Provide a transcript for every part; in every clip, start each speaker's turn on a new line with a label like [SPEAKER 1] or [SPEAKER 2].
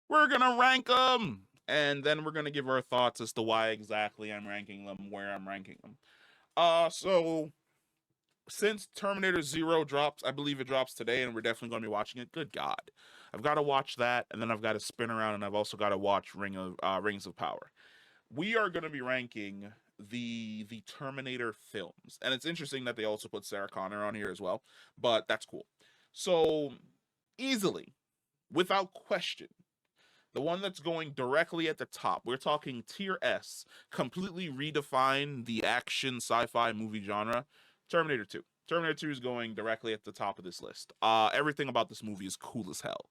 [SPEAKER 1] we're gonna rank them, and then we're gonna give our thoughts as to why exactly I'm ranking them, where I'm ranking them. So since Terminator Zero drops, I believe it drops today, and we're definitely going to be watching it. Good God, I've got to watch that, and then I've got to spin around, and I've also got to watch Rings of Power. We are going to be ranking the Terminator films, and it's interesting that they also put Sarah Connor on here as well, but that's cool. So easily, without question, the one that's going directly at the top, we're talking tier S, completely redefine the action sci-fi movie genre. Terminator 2. Terminator 2 is going directly at the top of this list. Everything about this movie is cool as hell.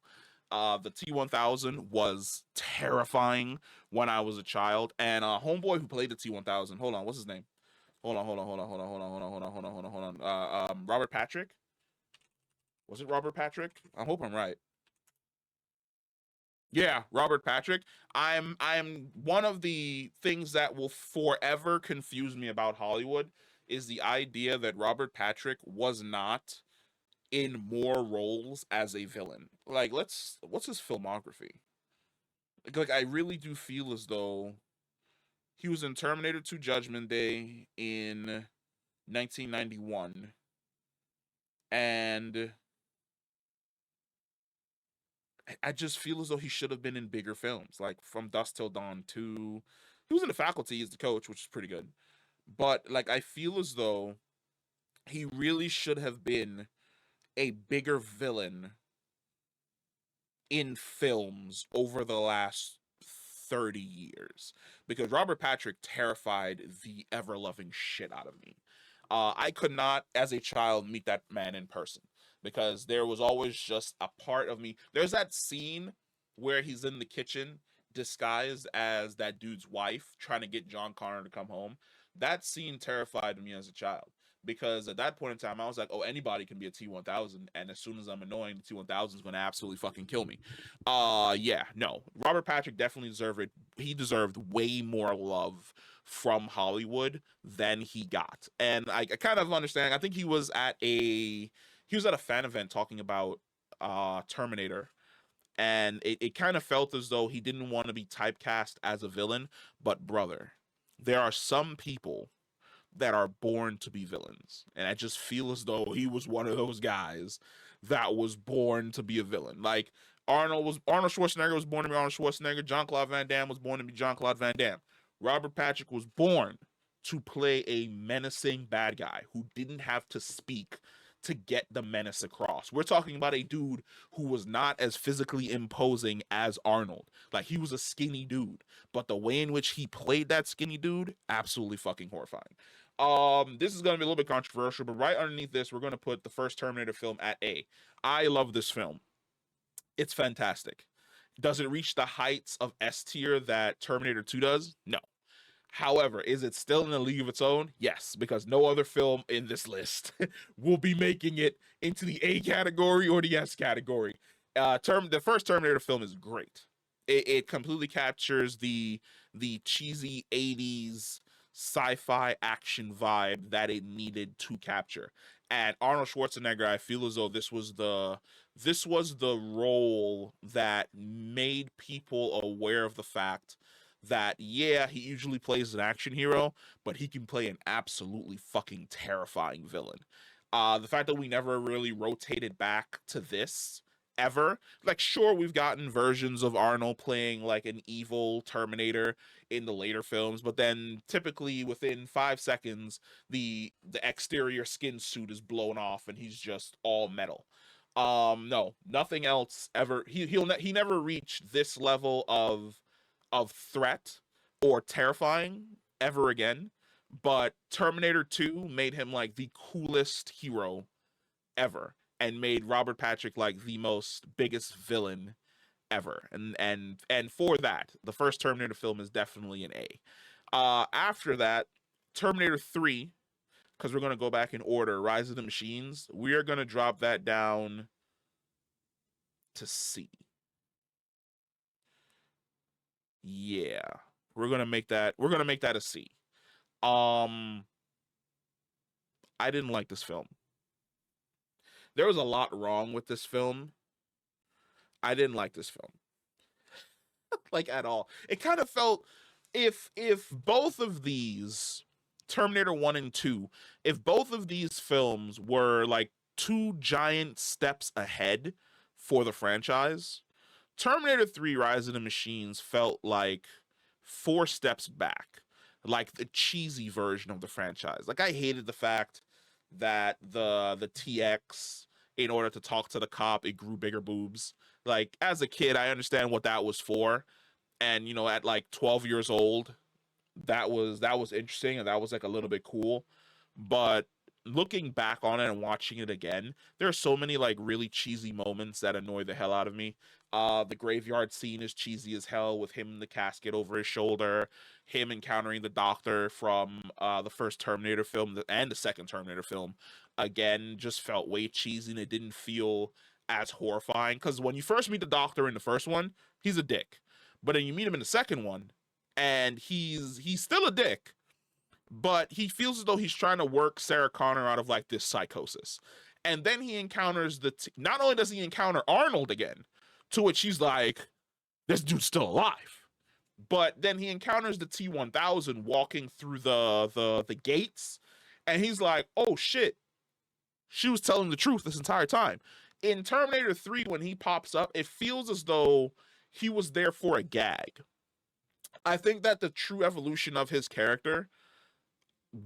[SPEAKER 1] The T-1000 was terrifying when I was a child, and homeboy who played the T-1000, hold on, what's his name? Hold on. Robert Patrick? Was it Robert Patrick? I hope I'm right. Yeah, Robert Patrick. I'm one of the things that will forever confuse me about Hollywood is the idea that Robert Patrick was not in more roles as a villain. Like, what's his filmography? Like I really do feel as though he was in Terminator 2 Judgment Day in 1991, and I just feel as though he should have been in bigger films, like From Dusk Till Dawn 2. He was in The Faculty as the coach, which is pretty good. But like I feel as though he really should have been a bigger villain in films over the last 30 years, because Robert Patrick terrified the ever loving shit out of me. I could not, as a child, meet that man in person because there was always just a part of me. There's that scene where he's in the kitchen disguised as that dude's wife trying to get John Connor to come home. That scene terrified me as a child because at that point in time, I was like, oh, anybody can be a T-1000. And as soon as I'm annoying, the T-1000 is going to absolutely fucking kill me. Yeah, no. Robert Patrick definitely deserved it. He deserved way more love from Hollywood than he got. And I kind of understand. I think he was at a fan event talking about Terminator, and it kind of felt as though he didn't want to be typecast as a villain. But brother, there are some people that are born to be villains, and I just feel as though he was one of those guys that was born to be a villain. Like Arnold Schwarzenegger was born to be Arnold Schwarzenegger. John Claude Van Damme was born to be John Claude Van Damme. Robert Patrick was born to play a menacing bad guy who didn't have to speak to get the menace across. We're talking about a dude who was not as physically imposing as Arnold. Like he was a skinny dude, but the way in which he played that skinny dude, absolutely fucking horrifying. This is gonna be a little bit controversial, but right underneath this, we're gonna put the first Terminator film at A. I love this film. It's fantastic. Does it reach the heights of S tier that Terminator 2 does? No. However, is it still in a league of its own? Yes, because no other film in this list will be making it into the A category or the S category. The first Terminator film is great. It completely captures the cheesy 80s sci-fi action vibe that it needed to capture. And Arnold Schwarzenegger, I feel as though this was the role that made people aware of the fact that yeah, he usually plays an action hero, but he can play an absolutely fucking terrifying villain. The fact that we never really rotated back to this ever, like sure we've gotten versions of Arnold playing like an evil Terminator in the later films, but then typically within 5 seconds the exterior skin suit is blown off and he's just all metal. No, nothing else ever. He never reached this level of threat or terrifying ever again. But Terminator 2 made him like the coolest hero ever and made Robert Patrick like the most biggest villain ever. And for that, the first Terminator film is definitely an A. After that, Terminator 3, because we're gonna go back in order, Rise of the Machines, we are gonna drop that down to C. Yeah. We're gonna make that a C. Um, I didn't like this film. There was a lot wrong with this film. I didn't like this film. like at all. It kind of felt, if both of these, Terminator 1 and 2, if both of these films were like two giant steps ahead for the franchise, Terminator 3 Rise of the Machines felt like four steps back, like the cheesy version of the franchise. Like I hated the fact that the TX, in order to talk to the cop, it grew bigger boobs. Like as a kid, I understand what that was for, and at like 12 years old, that was interesting, and that was like a little bit cool. But looking back on it and watching it again, there are so many like really cheesy moments that annoy the hell out of me. The graveyard scene is cheesy as hell, with him in the casket over his shoulder, him encountering the doctor from the first Terminator film and the second Terminator film. Again, just felt way cheesy, and it didn't feel as horrifying, because when you first meet the doctor in the first one, he's a dick. But then you meet him in the second one, and he's still a dick, but he feels as though he's trying to work Sarah Connor out of like this psychosis. And then he encounters not only does he encounter Arnold again, to which he's like, this dude's still alive. But then he encounters the T-1000 walking through the gates, and he's like, oh shit, she was telling the truth this entire time. In Terminator 3, when he pops up, it feels as though he was there for a gag. I think that the true evolution of his character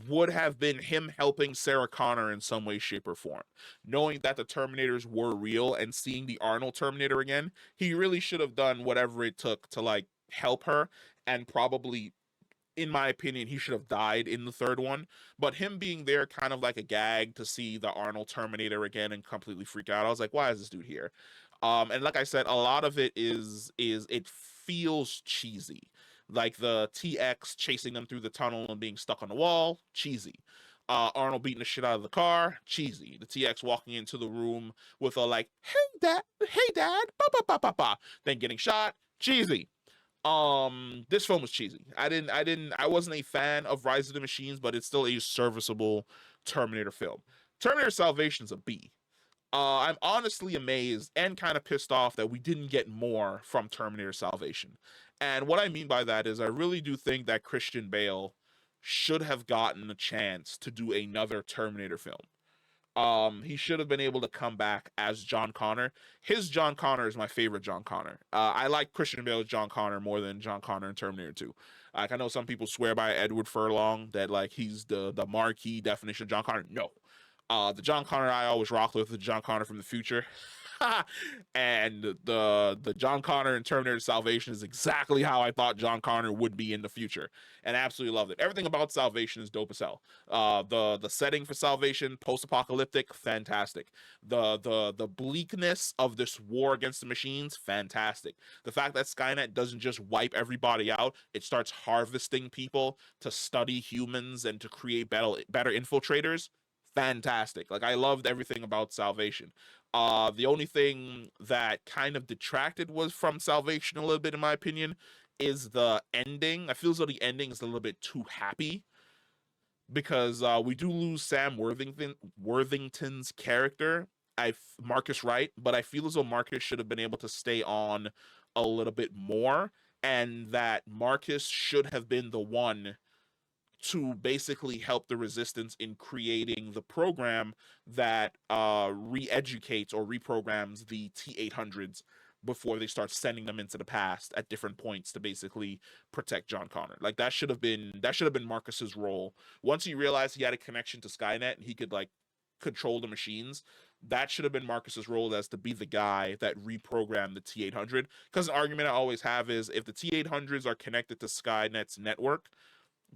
[SPEAKER 1] would have been him helping Sarah Connor in some way, shape, or form. Knowing that the Terminators were real and seeing the Arnold Terminator again, he really should have done whatever it took to like help her, and probably, in my opinion, he should have died in the third one. But him being there kind of like a gag to see the Arnold Terminator again and completely freak out. I was like, why is this dude here? And like I said, a lot of it is it feels cheesy. Like the TX chasing them through the tunnel and being stuck on the wall, cheesy. Arnold beating the shit out of the car, cheesy. The TX walking into the room with a like, hey dad, ba ba ba ba ba, then getting shot, cheesy. This film was cheesy. I wasn't a fan of Rise of the Machines, but it's still a serviceable Terminator film. Terminator Salvation's a B. I'm honestly amazed and kind of pissed off that we didn't get more from Terminator Salvation. And what I mean by that is I really do think that Christian Bale should have gotten a chance to do another Terminator film. He should have been able to come back as John Connor. His John Connor is my favorite John Connor. I like Christian Bale's John Connor more than John Connor in Terminator 2. Like I know some people swear by Edward Furlong, that like he's the marquee definition of John Connor. No. The John Connor I always rocked with, the John Connor from the future. And the John Connor in Terminator Salvation is exactly how I thought John Connor would be in the future, and absolutely loved it. Everything about Salvation is dope as hell. The setting for Salvation, post-apocalyptic, fantastic. The bleakness of this war against the machines, fantastic. The fact that Skynet doesn't just wipe everybody out, it starts harvesting people to study humans and to create better infiltrators, fantastic. Like I loved everything about Salvation. The only thing that kind of detracted was from Salvation a little bit, in my opinion, is the ending. I feel as though the ending is a little bit too happy, because we do lose Sam Worthington's character, Marcus Wright, but I feel as though Marcus should have been able to stay on a little bit more, and that Marcus should have been the one to basically help the resistance in creating the program that re-educates or reprograms the T-800s before they start sending them into the past at different points to basically protect John Connor. Like that should have been Marcus's role. Once he realized he had a connection to Skynet and he could like control the machines, that should have been Marcus's role, as to be the guy that reprogrammed the T-800. Because an argument I always have is, if the T-800s are connected to Skynet's network,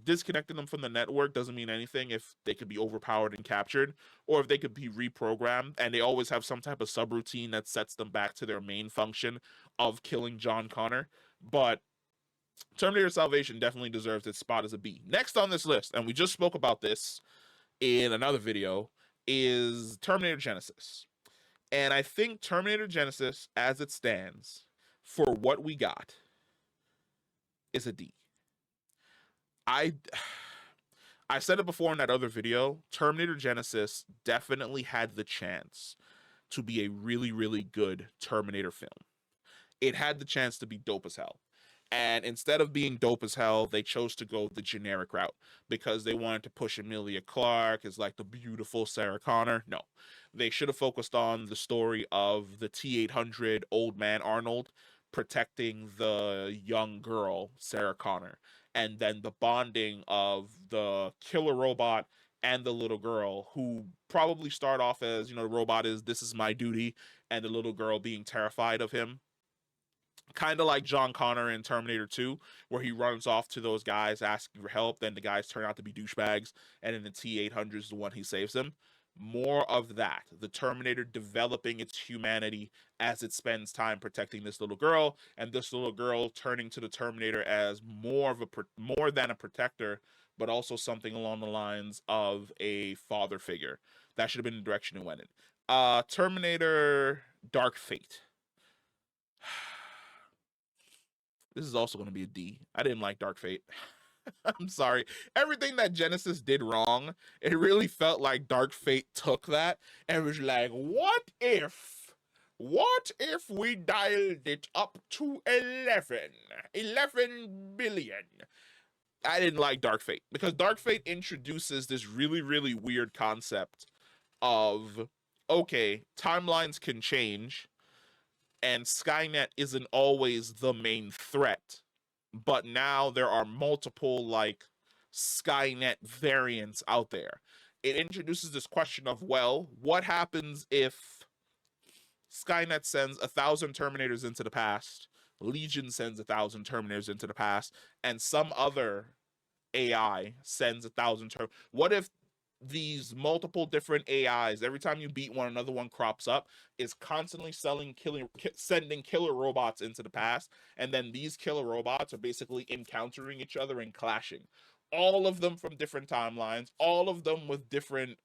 [SPEAKER 1] disconnecting them from the network doesn't mean anything if they could be overpowered and captured, or if they could be reprogrammed, and they always have some type of subroutine that sets them back to their main function of killing John Connor. But Terminator Salvation definitely deserves its spot as a B. Next on this list, and we just spoke about this in another video, is Terminator Genisys. And I think Terminator Genisys, as it stands, for what we got, is a D. I said it before in that other video, Terminator Genisys definitely had the chance to be a really, really good Terminator film. It had the chance to be dope as hell. And instead of being dope as hell, they chose to go the generic route because they wanted to push Emilia Clarke as like the beautiful Sarah Connor. No, they should have focused on the story of the T-800 old man Arnold protecting the young girl Sarah Connor, and then the bonding of the killer robot and the little girl, who probably start off as, the robot is, this is my duty, and the little girl being terrified of him, kind of like John Connor in Terminator 2, where he runs off to those guys asking for help. Then the guys turn out to be douchebags, and then the T-800 is the one who saves them. More of that. The Terminator developing its humanity as it spends time protecting this little girl, and this little girl turning to the Terminator as more than a protector, but also something along the lines of a father figure. That should have been the direction it went in. Terminator Dark Fate. This is also going to be a D. I didn't like Dark Fate. I'm sorry. Everything that Genesis did wrong, it really felt like Dark Fate took that and was like, what if? What if we dialed it up to 11? 11 billion. I didn't like Dark Fate because Dark Fate introduces this really, really weird concept of, okay, timelines can change and Skynet isn't always the main threat, but now there are multiple like Skynet variants out there. It introduces this question of, well, what happens if Skynet sends 1,000 Terminators into the past, Legion sends 1,000 Terminators into the past, and some other AI sends 1,000 What if these multiple different AIs, every time you beat one, another one crops up, is constantly sending killer robots into the past, and then these killer robots are basically encountering each other and clashing. All of them from different timelines, all of them with different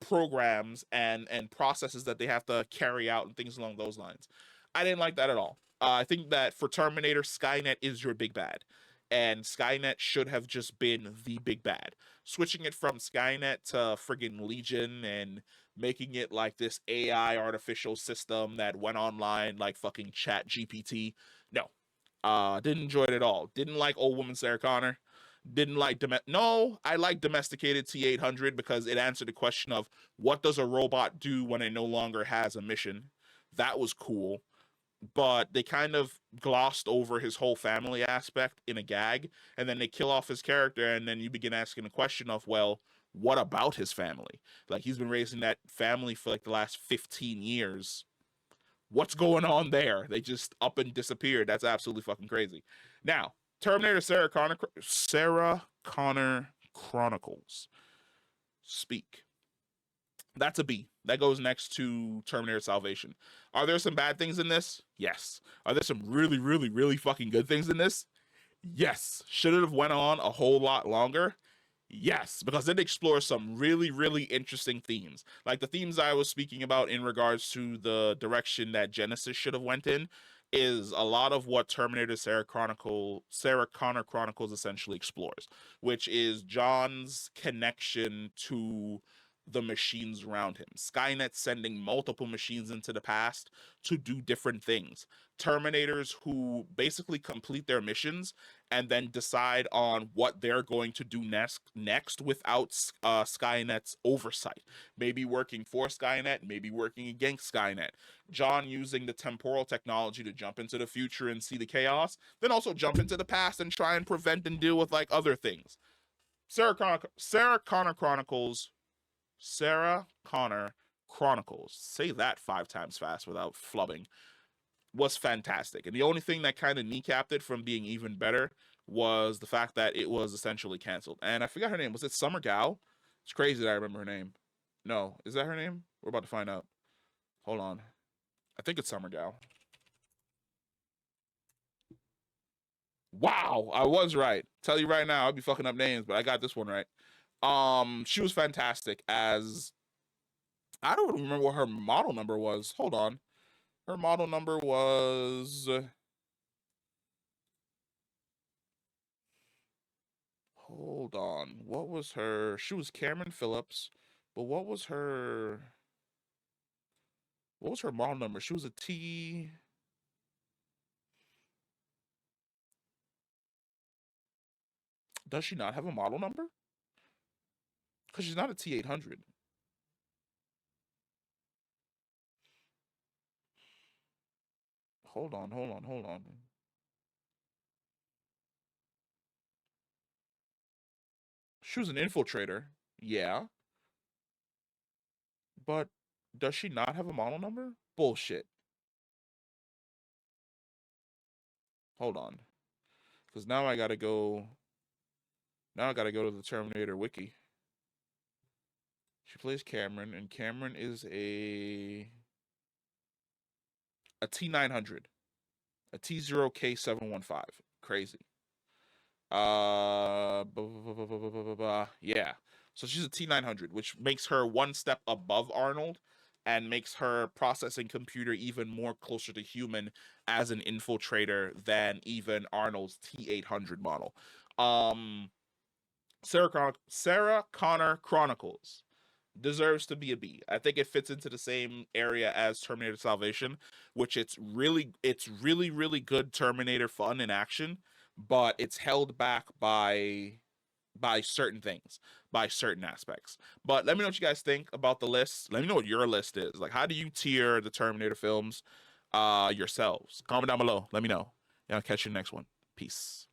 [SPEAKER 1] programs and processes that they have to carry out and things along those lines. I didn't like that at all. I think that for Terminator, Skynet is your big bad, and Skynet should have just been the big bad. Switching it from Skynet to friggin' Legion and making it like this AI artificial system that went online like fucking Chat GPT. No. Didn't enjoy it at all. Didn't like old woman Sarah Connor. Didn't like no, I like domesticated T-800 because it answered the question of what does a robot do when it no longer has a mission. That was cool, but they kind of glossed over his whole family aspect in a gag, and then they kill off his character, and then you begin asking the question of, well, what about his family? Like, he's been raising that family for like the last 15 years. What's going on there? They just up and disappeared. That's absolutely fucking crazy. Now, Terminator Sarah Connor Chronicles. Speak. That's a B. That goes next to Terminator Salvation. Are there some bad things in this? Yes. Are there some really, really, really fucking good things in this? Yes. Should it have went on a whole lot longer? Yes, because it explores some really, really interesting themes. Like the themes I was speaking about in regards to the direction that Genesis should have went in is a lot of what Terminator Sarah Connor Chronicles essentially explores, which is John's connection to the machines around him. Skynet sending multiple machines into the past to do different things. Terminators who basically complete their missions and then decide on what they're going to do next without Skynet's oversight. Maybe working for Skynet, maybe working against Skynet. John using the temporal technology to jump into the future and see the chaos, then also jump into the past and try and prevent and deal with like other things. Sarah Connor Chronicles. Sarah Connor Chronicles. Say that 5 times fast without flubbing. Was fantastic. And the only thing that kind of kneecapped it from being even better was the fact that it was essentially canceled. And I forgot her name. Was it Summer Gao? It's crazy that I remember her name. No, is that her name? We're about to find out. Hold on. I think it's Summer Gao. Wow, I was right. Tell you right now, I'll be fucking up names, but I got this one right. She was fantastic as I don't remember what her model number was. Hold on. Her model number was hold on. What was her? She was Cameron Phillips, but what was her model number? She was a T. Does she not have a model number? Because she's not a T800. Hold on, hold on, hold on. She was an infiltrator. Yeah. But does she not have a model number? Bullshit. Hold on. Because now I gotta go. Now I gotta go to the Terminator wiki. She plays Cameron, and Cameron is a T900, a T0K715. Crazy. Yeah. So she's a T900, which makes her one step above Arnold and makes her processing computer even more closer to human as an infiltrator than even Arnold's T800 model. Um, Sarah Connor Chronicles deserves to be a B. I think it fits into the same area as Terminator Salvation, which it's really good Terminator fun in action, but it's held back by certain things, by certain aspects. But let me know what you guys think about the list. Let me know what your list is. Like, how do you tier the Terminator films yourselves? Comment down below. Let me know. And I'll catch you in the next one. Peace.